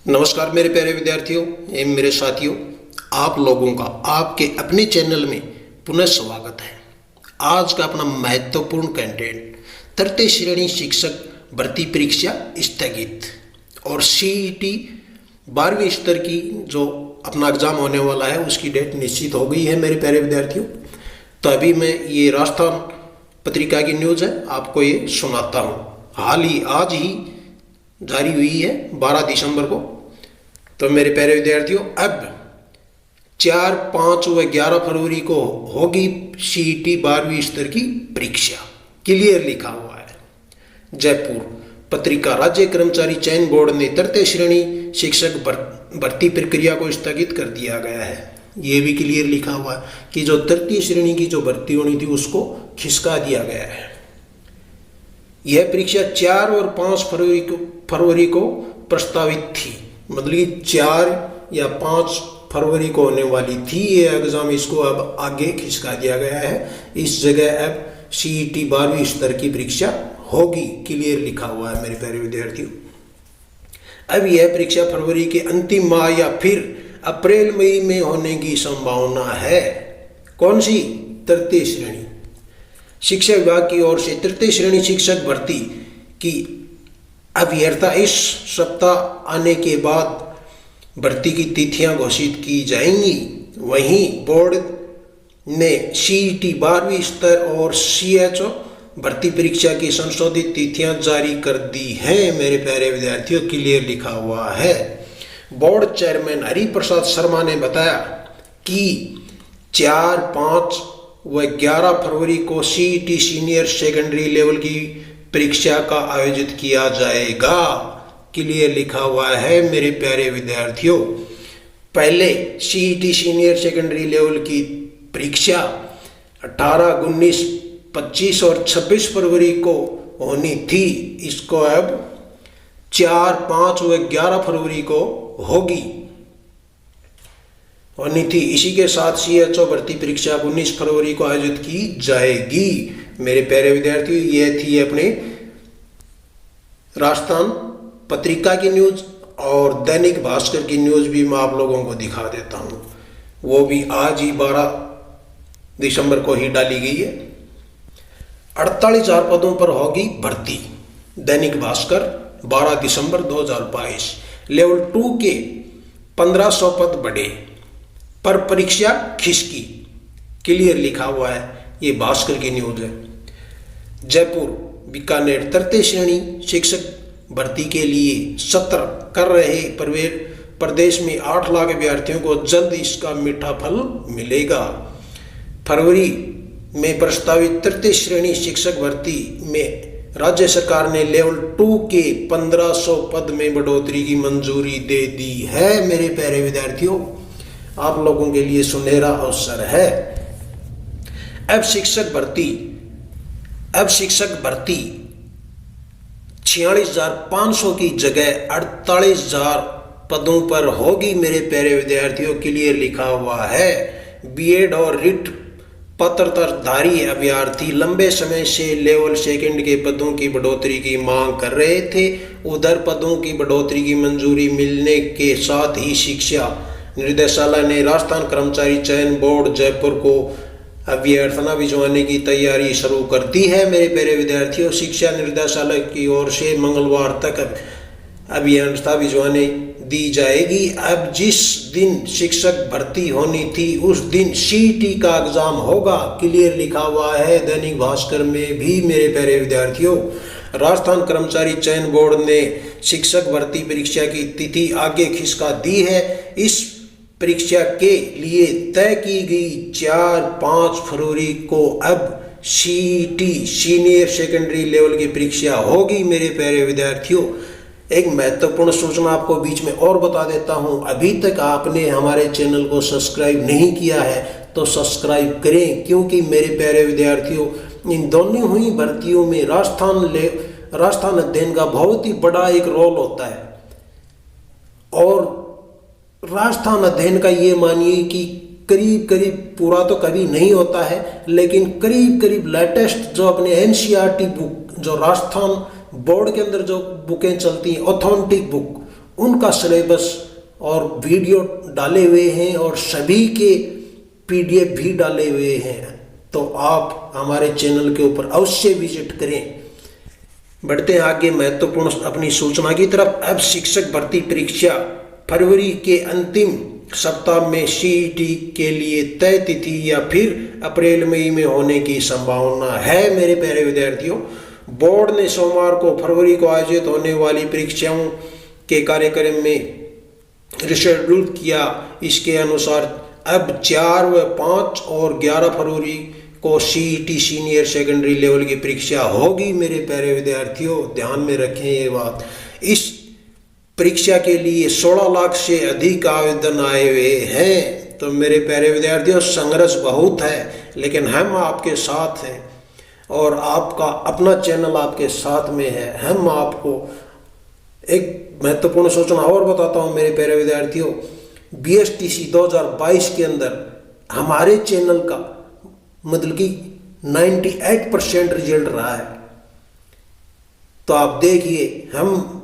नमस्कार मेरे प्यारे विद्यार्थियों एवं मेरे साथियों, आप लोगों का आपके अपने चैनल में पुनः स्वागत है। आज का अपना महत्वपूर्ण कंटेंट तृतीय श्रेणी शिक्षक भर्ती परीक्षा स्थगित और सीईटी 12वीं स्तर की जो अपना एग्जाम होने वाला है उसकी डेट निश्चित हो गई है मेरे प्यारे विद्यार्थियों। तो अभी मैं ये राजस्थान पत्रिका की न्यूज़ है आपको ये सुनाता हूँ। आज ही जारी हुई है 12 दिसंबर को। तो मेरे प्यारे विद्यार्थियों, अब 4, 5 व 11 फरवरी को होगी सीईटी 12वीं स्तर की परीक्षा, क्लियर लिखा हुआ है। जयपुर पत्रिका, राज्य कर्मचारी चयन बोर्ड ने तृतीय श्रेणी शिक्षक भर्ती प्रक्रिया को स्थगित कर दिया गया है। ये भी क्लियर लिखा हुआ है कि जो तृतीय श्रेणी की जो भर्ती होनी थी उसको खिसका दिया गया है। यह परीक्षा 4 और 5 फरवरी को प्रस्तावित थी, मतलब कि 4 या 5 फरवरी को होने वाली थी ये एग्जाम, इसको अब आगे खिसका दिया गया है। इस जगह अब सीईटी 12वीं स्तर की परीक्षा होगी, क्लियर लिखा हुआ है मेरे प्यारे विद्यार्थियों। अब यह परीक्षा फरवरी के अंतिम माह या फिर अप्रैल मई में होने की संभावना है। कौन सी? तृतीय श्रेणी। शिक्षा विभाग की ओर से तृतीय श्रेणी शिक्षक भर्ती की अभ्यर्थना इस सप्ताह आने के बाद भर्ती की तिथियां घोषित की जाएंगी। वहीं बोर्ड ने सीईटी 12वीं स्तर और सीएचओ भर्ती परीक्षा की संशोधित तिथियां जारी कर दी हैं मेरे प्यारे विद्यार्थियों, क्लियर लिखा हुआ है। बोर्ड चेयरमैन हरिप्रसाद शर्मा ने बताया कि 4, 5 व 11 फरवरी को सीईटी सीनियर सेकेंडरी लेवल की परीक्षा का आयोजित किया जाएगा, क्लियर लिखा हुआ है मेरे प्यारे विद्यार्थियों। पहले सीईटी सीनियर सेकेंडरी लेवल की परीक्षा 18, 19, 25 और 26 फरवरी को होनी थी। इसको अब 4, 5 व 11 फरवरी को होनी थी। इसी के साथ सीएचओ भर्ती परीक्षा 19 फरवरी को आयोजित की जाएगी। मेरे प्यारे विद्यार्थियों, ये थी अपने राजस्थान पत्रिका की न्यूज, और दैनिक भास्कर की न्यूज भी मैं आप लोगों को दिखा देता हूँ। वो भी आज ही 12 दिसंबर को ही डाली गई है। 48,000 पदों पर होगी भर्ती। दैनिक भास्कर 12 दिसंबर 2022। लेवल 2 के 1500 पद बढ़े पर परीक्षा खिसकी, क्लियर लिखा हुआ है। ये भास्कर की न्यूज है। जयपुर बीकानेर तृतीय श्रेणी शिक्षक भर्ती के लिए सत्र कर रहे प्रदेश में 8 लाख अभ्यर्थियों को जल्द इसका मीठा फल मिलेगा। फरवरी में प्रस्तावित तृतीय श्रेणी शिक्षक भर्ती में राज्य सरकार ने लेवल 2 के 1500 पद में बढ़ोतरी की मंजूरी दे दी है मेरे प्यारे विद्यार्थियों। आप लोगों के लिए सुनहरा अवसर है। अब शिक्षक भर्ती 46,500 की जगह 48,000 पदों पर होगी मेरे प्यारे विद्यार्थियों, क्लियर लिखा हुआ है। बीएड और रिट पत्रधारी अभ्यर्थी लंबे समय से लेवल सेकंड के पदों की बढ़ोतरी की मांग कर रहे थे। उधर पदों की बढ़ोतरी की मंजूरी मिलने के साथ ही शिक्षा निर्देशालय ने राजस्थान कर्मचारी चयन बोर्ड जयपुर को अभ्यर्थना भिजवाने की तैयारी शुरू कर दी है मेरे प्यारे विद्यार्थियों। शिक्षा निर्देशालय की ओर से मंगलवार तक अभ्यर्थना भिजवाने दी जाएगी। अब जिस दिन शिक्षक भर्ती होनी थी उस दिन सीईटी का एग्जाम होगा, क्लियर लिखा हुआ है दैनिक भास्कर में भी मेरे प्यारे विद्यार्थियों। राजस्थान कर्मचारी चयन बोर्ड ने शिक्षक भर्ती परीक्षा की तिथि आगे खिसका दी है। इस परीक्षा के लिए तय की गई 4, 5 फरवरी को अब सीईटी सीनियर सेकेंडरी लेवल की परीक्षा होगी मेरे प्यारे विद्यार्थियों। एक महत्वपूर्ण सूचना आपको बीच में और बता देता हूं, अभी तक आपने हमारे चैनल को सब्सक्राइब नहीं किया है तो सब्सक्राइब करें, क्योंकि मेरे प्यारे विद्यार्थियों इन दोनों हुई भर्तियों में राजस्थान अध्ययन का बहुत ही बड़ा एक रोल होता है। और राजस्थान अध्ययन का ये मानिए कि करीब पूरा तो कभी नहीं होता है, लेकिन करीब लेटेस्ट जो अपने एनसीईआरटी बुक, जो राजस्थान बोर्ड के अंदर जो बुकें चलती हैं ऑथेंटिक बुक, उनका सिलेबस और वीडियो डाले हुए हैं और सभी के PDF भी डाले हुए हैं। तो आप हमारे चैनल के ऊपर अवश्य विजिट करें। बढ़ते हैं आगे महत्वपूर्ण अपनी सूचना की तरफ। अब शिक्षक भर्ती परीक्षा फरवरी के अंतिम सप्ताह में CET के लिए तय तिथि या फिर अप्रैल मई में होने की संभावना है। मेरे प्यारे विद्यार्थियों, बोर्ड ने सोमवार को फरवरी को आयोजित होने वाली परीक्षाओं के कार्यक्रम में रिशेड्यूल किया। इसके अनुसार अब 4 व 5 और 11 फरवरी को CET सीनियर सेकेंडरी लेवल की परीक्षा होगी। मेरे प्यारे विद्यार्थियों, ध्यान में रखें ये बात। इस परीक्षा के लिए 16 लाख से अधिक आवेदन आए हुए हैं। तो मेरे प्यारे विद्यार्थियों, संघर्ष बहुत है, लेकिन हम आपके साथ हैं और आपका अपना चैनल आपके साथ में है। हम आपको एक महत्वपूर्ण सूचना और बताता हूँ मेरे प्यारे विद्यार्थियों। BSTC 2022 के अंदर हमारे चैनल का मतलब कि 98% रिजल्ट रहा है। तो आप देखिए, हम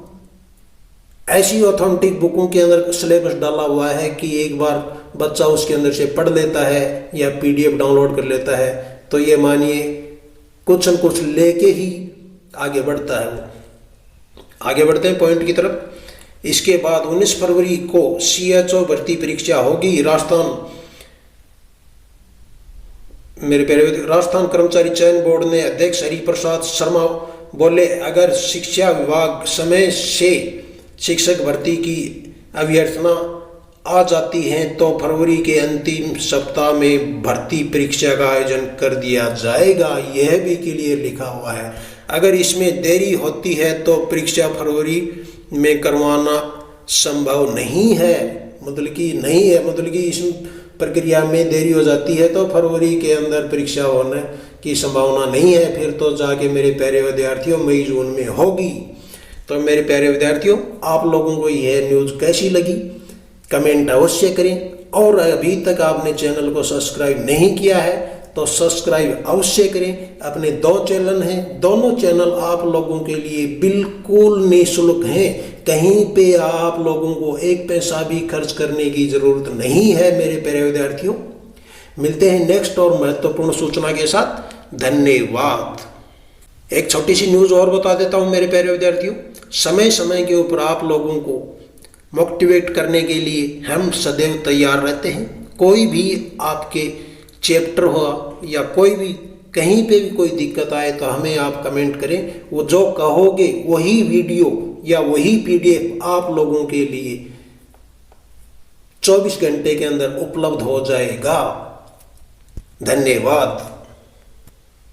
ऐसी ऑथेंटिक बुकों के अंदर सिलेबस डाला हुआ है कि एक बार बच्चा उसके अंदर से पढ़ लेता है या PDF डाउनलोड कर लेता है तो ये मानिए कुछ न कुछ लेके ही आगे बढ़ता है वो। आगे बढ़ते हैं पॉइंट की तरफ। इसके बाद 19 फरवरी को CHO भर्ती परीक्षा होगी। राजस्थान कर्मचारी चयन बोर्ड ने अध्यक्ष हरिप्रसाद शर्मा बोले, अगर शिक्षा विभाग समय से शिक्षक भर्ती की अभ्यर्थना आ जाती है तो फरवरी के अंतिम सप्ताह में भर्ती परीक्षा का आयोजन कर दिया जाएगा। यह भी क्लियर लिखा हुआ है। अगर इसमें देरी होती है तो परीक्षा फरवरी में करवाना संभव नहीं है। मतलब कि इस प्रक्रिया में देरी हो जाती है तो फरवरी के अंदर परीक्षा होने की संभावना नहीं है। फिर तो जाके मेरे प्यारे विद्यार्थियों मई जून में होगी। तो मेरे प्यारे विद्यार्थियों, आप लोगों को यह न्यूज़ कैसी लगी कमेंट अवश्य करें। और अभी तक आपने चैनल को सब्सक्राइब नहीं किया है तो सब्सक्राइब अवश्य करें। अपने 2 चैनल हैं, दोनों चैनल आप लोगों के लिए बिल्कुल निःशुल्क हैं। कहीं पे आप लोगों को 1 पैसा भी खर्च करने की ज़रूरत नहीं है। मेरे प्यारे विद्यार्थियों, मिलते हैं नेक्स्ट और महत्वपूर्ण सूचना के साथ। धन्यवाद। एक छोटी सी न्यूज़ और बता देता हूँ मेरे प्यारे विद्यार्थियों। समय समय के ऊपर आप लोगों को मोटिवेट करने के लिए हम सदैव तैयार रहते हैं। कोई भी आपके चैप्टर हो या कोई भी कहीं पे भी कोई दिक्कत आए तो हमें आप कमेंट करें। वो जो कहोगे वही वीडियो या वही PDF आप लोगों के लिए 24 घंटे के अंदर उपलब्ध हो जाएगा। धन्यवाद।